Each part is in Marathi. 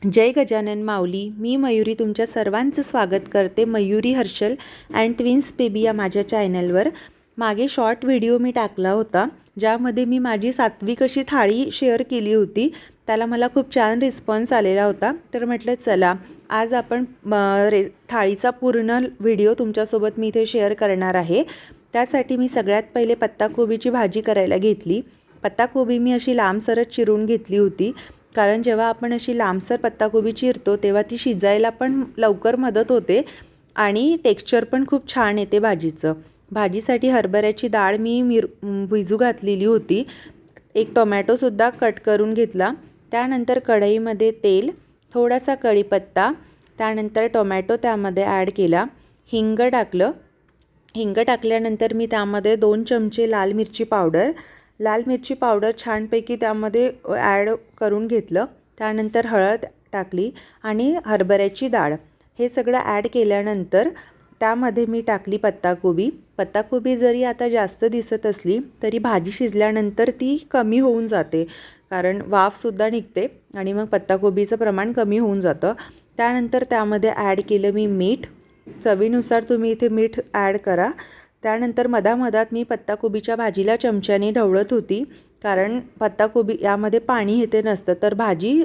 जय गजानन माऊली. मी मयुरी तुमच्या सर्वांचं स्वागत करते Mayuri Harshal and twins baby या माझ्या चॅनलवर. मागे शॉर्ट व्हिडिओ मी टाकला होता ज्यामध्ये मी माझी सात्विक अशी थाळी शेअर केली होती. त्याला मला खूप छान रिस्पॉन्स आलेला होता. तर म्हटलं चला आज आपण थाळीचा पूर्ण व्हिडिओ तुमच्यासोबत मी इथे शेअर करणार आहे. त्यासाठी मी सगळ्यात पहिले पत्ताकोबीची भाजी करायला घेतली. पत्ताकोबी मी अशी लांबसरच चिरून घेतली होती, कारण जेव्हा आपण अशी लांबसर पत्ताकोबी चिरतो तेव्हा ती शिजायला पण लवकर मदत होते आणि टेक्स्चर पण खूप छान येते भाजीचं. भाजीसाठी हरभऱ्याची डाळ मी भिजू घातलेली होती. एक टोमॅटोसुद्धा कट करून घेतला. त्यानंतर कढईमध्ये तेल, थोडासा कढीपत्ता, त्यानंतर टोमॅटो त्यामध्ये ॲड केला, हिंग टाकलं. हिंग टाकल्यानंतर मी त्यामध्ये 2 चमचे लाल मिरची पावडर छानपैकी त्यामध्ये ॲड करून घेतलं. त्यानंतर हळद टाकली आणि हरभऱ्याची डाळ हे सगळं ॲड केल्यानंतर त्यामध्ये मी टाकली पत्ताकोबी जरी आता जास्त दिसत असली तरी भाजी शिजल्यानंतर ती कमी होऊन जाते, कारण वाफसुद्धा निघते आणि मग पत्ताकोबीचं प्रमाण कमी होऊन जातं. त्यानंतर त्यामध्ये ॲड केलं मी मीठ. चवीनुसार तुम्ही इथे मीठ ॲड करा. त्यानंतर मधामधात मी पत्ताकोबीच्या भाजीला चमच्याने ढवळत होती, कारण पत्ताकोबी यामध्ये पाणी येते नसतं तर भाजी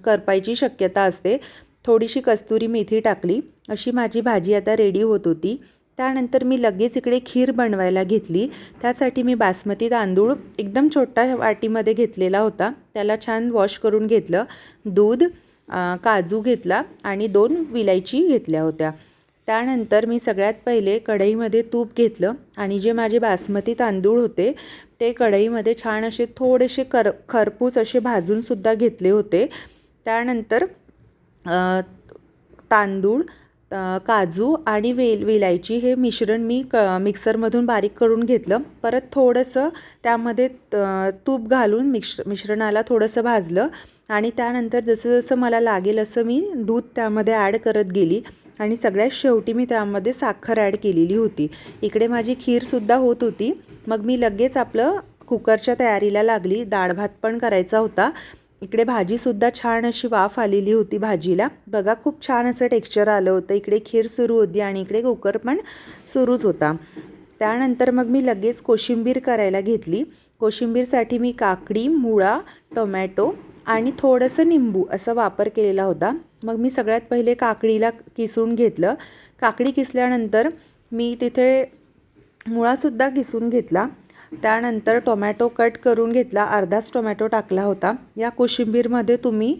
करपायची शक्यता असते. थोडीशी कस्तुरी मेथी टाकली. अशी माझी भाजी आता रेडी होत होती. त्यानंतर मी लगेच इकडे खीर बनवायला घेतली. त्यासाठी मी बासमती तांदूळ एकदम छोट्या वाटीमध्ये घेतलेला होता. त्याला छान वॉश करून घेतलं. दूध, काजू घेतला आणि 2 विलायची घेतल्या होत्या. त्यानंतर मी सगळ्यात पहिले कढईमध्ये तूप घेतलं आणि जे माझे बासमती तांदूळ होते ते कढईमध्ये छान असे थोडेसे खरपूस असे भाजूनसुद्धा घेतले होते. त्यानंतर तांदूळ, काजू आणि विलायची हे मिश्रण मी मिक्सरमधून बारीक करून घेतलं. परत थोडंसं त्यामध्ये तूप घालून मिश्रणाला थोडंसं भाजलं आणि त्यानंतर जसं जसं मला लागेल असं मी दूध त्यामध्ये ॲड करत गेली आणि सगळ्यात शेवटी मी त्यामध्ये साखर ॲड केलेली होती. इकडे माझी खीरसुद्धा होत होती. मग मी लगेच आपलं कुकरच्या तयारीला लागली. डाळ भात पण करायचा होता. इकडे भाजीसुद्धा छान अशी वाफ आलेली होती भाजीला. बघा खूप छान असं टेक्स्चर आलं होतं. इकडे खीर सुरू होती आणि इकडे कुकर पण सुरूच होता. त्यानंतर मग मी लगेच कोशिंबीर करायला घेतली. कोशिंबीरसाठी मी काकडी, मुळा, टोमॅटो आणि थोडंसं निंबू असं वापर केलेला होता. मग मी सगळ्यात पहिले काकडीला किसून घेतलं. काकडी किसल्यानंतर मी तिथे मुळासुद्धा किसून घेतला. त्यानंतर टोमॅटो कट करून घेतला. अर्धाच टोमॅटो टाकला होता. या कोशिंबीरमध्ये तुम्ही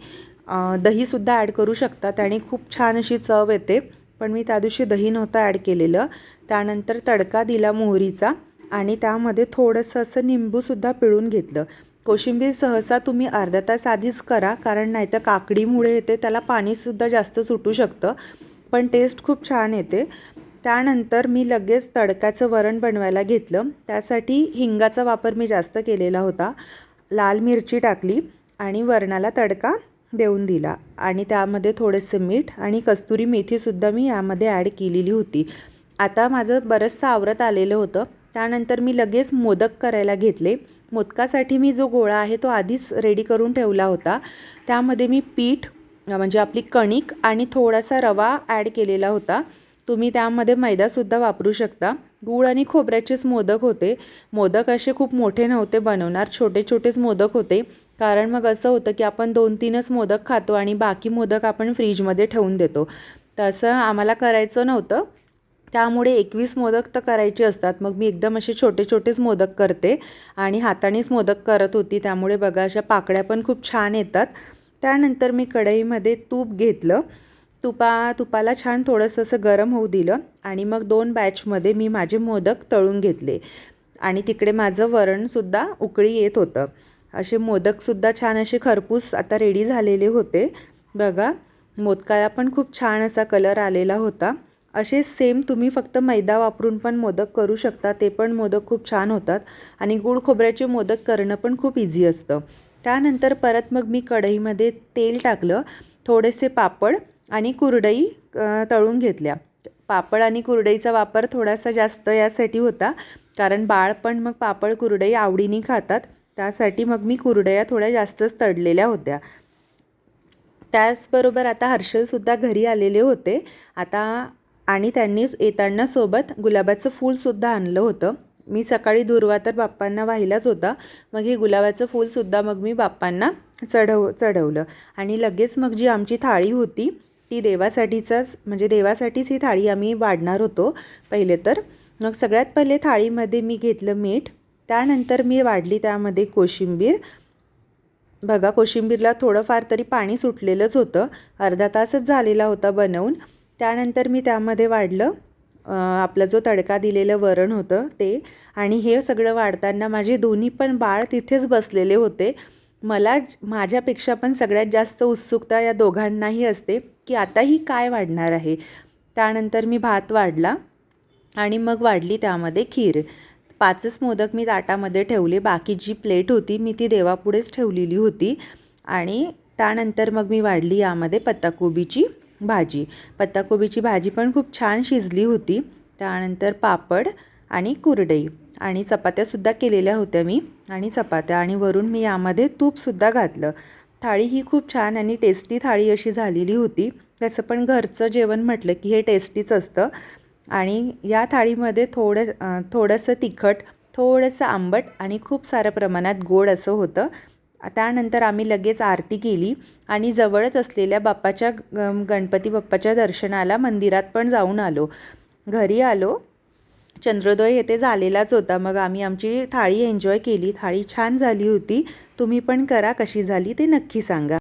दहीसुद्धा ॲड करू शकता, त्याने खूप छान अशी चव येते, पण मी त्या दिवशी दही नव्हतं ॲड केलेलं. त्यानंतर तडका दिला मोहरीचा आणि त्यामध्ये थोडंसं असं निंबूसुद्धा पिळून घेतलं. कोशिंबीर सहसा तुम्ही अर्धा तास आधीच करा, कारण नाहीतर काकडीमुळे येते त्याला पाणीसुद्धा जास्त सुटू शकतं, पण टेस्ट खूप छान येते. त्यानंतर मी लगेच तडक्याचं वरण बनवायला घेतलं. त्यासाठी हिंगाचा वापर मी जास्त केलेला होता. लाल मिरची टाकली आणि वरणाला तडका देऊन दिला आणि त्यामध्ये थोडेसे मीठ आणि कस्तुरी मेथीसुद्धा मी यामध्ये ॲड केलेली होती. आता माझं बरंचसं आवरत आलेलं होतं. त्यानंतर मी लगेच मोदक करायला घेतले. मोदकासाठी मी जो गोळा आहे तो आधीच रेडी करून ठेवला होता. त्यामध्ये मी पीठ म्हणजे आपली कणिक आणि थोडासा रवा ॲड केलेला होता. तुम्ही त्यामध्ये मैदासुद्धा वापरू शकता. गूळ आणि खोबऱ्याचेच मोदक होते. मोदक असे खूप मोठे नव्हते बनवणार, छोटे छोटेच मोदक होते, कारण मग असं होतं की आपण 2-3च मोदक खातो आणि बाकी मोदक आपण फ्रीजमध्ये ठेवून देतो. तसं आम्हाला करायचं नव्हतं, त्यामुळे 21 मोदक तर करायचे असतात. मग मी एकदम असे छोटे छोटेच मोदक करते आणि हातानेच मोदक करत होती, त्यामुळे बघा अशा पाकळ्या पण खूप छान येतात. त्यानंतर मी कढईमध्ये तूप घेतलं. तुपाला छान थोडंसं असं गरम होऊ दिलं आणि मग 2 बॅचमध्ये मी माझे मोदक तळून घेतले आणि तिकडे माझं वरणसुद्धा उकळी येत होतं. असे मोदकसुद्धा छान असे खरपूस आता रेडी झालेले होते. बघा मोदकाला पण खूप छान असा कलर आलेला होता. असे सेम तुम्ही फक्त मैदा वापरून पण मोदक करू शकता, ते पण मोदक खूप छान होतात आणि गूळ खोबऱ्याचे मोदक करणं पण खूप इझी असतं. त्यानंतर परत मग मी कढईमध्ये तेल टाकलं. थोडेसे पापड आणि कुरडई तळून घेतल्या. पापड आणि कुरडईचा वापर थोडासा जास्त यासाठी होता, कारण बाळ पण मग पापड कुरडई आवडीने खातात. त्यासाठी मग मी कुरडया थोड्या जास्तच तळलेल्या होत्या. त्याचबरोबर आता हर्षलसुद्धा घरी आलेले होते आता, आणि त्यांनीच येताना सोबत गुलाबाचं फूलसुद्धा आणलं होतं. मी सकाळी दुर्वा तर बाप्पांना वाहिलाच होता, मग हे गुलाबाचं फूलसुद्धा मग मी बाप्पांना चढवलं. आणि लगेच मग जी आमची थाळी होती ती देवासाठीच ही थाळी आम्ही वाढणार होतो पहिले तर. मग सगळ्यात पहिले थाळीमध्ये मी घेतलं मीठ, त्यानंतर मी वाढली त्यामध्ये कोशिंबीर. बघा, कोशिंबीरला थोडंफार तरी पाणी सुटलेलंच होतं, अर्धा तासच झालेला होता बनवून. त्यानंतर मी त्यामध्ये वाढलं आपला जो तडका दिलेलं वरण होतं ते. आणि हे सगळं वाढताना माझे दोन्ही पण बाळ तिथेच बसलेले होते. माझ्यापेक्षा पण सगळ्यात जास्त उत्सुकता या दोघांनाही असते की आता ही काय वाढणार आहे. त्यानंतर मी भात वाढला आणि मग वाढली त्यामध्ये खीर. 5च मोदक मी ताटामध्ये ठेवले, बाकी जी प्लेट होती मी ती देवापुढेच ठेवलेली होती. आणि त्यानंतर मग मी वाढली यामध्ये पत्ताकोबीची भाजी. पत्ताकोबीची भाजी पण खूप छान शिजली होती. त्यानंतर पापड आणि कुरडई आणि चपात्यासुद्धा केलेल्या होत्या मी, आणि चपात्या, आणि वरून मी यामध्ये तूपसुद्धा घातलं. थाळी ही खूप छान आणि टेस्टी थाळी अशी झालेली होती. तसं पण घरचं जेवण म्हटलं की हे टेस्टीच असतं. आणि या थाळीमध्ये थोडंसं तिखट, थोडंसं आंबट आणि खूप साऱ्या प्रमाणात गोड असं होतं. त्यानंतर आम्ही लगेच आरती केली आणि जवळच असलेल्या गणपती बाप्पाच्या दर्शनाला मंदिरात पण जाऊन आलो. घरी आलो, चंद्रोदय येथे झालेलाच होता. मग आम्ही आमची थाळी एन्जॉय केली. थाळी छान झाली होती. तुम्ही पण करा, कशी झाली ते नक्की सांगा.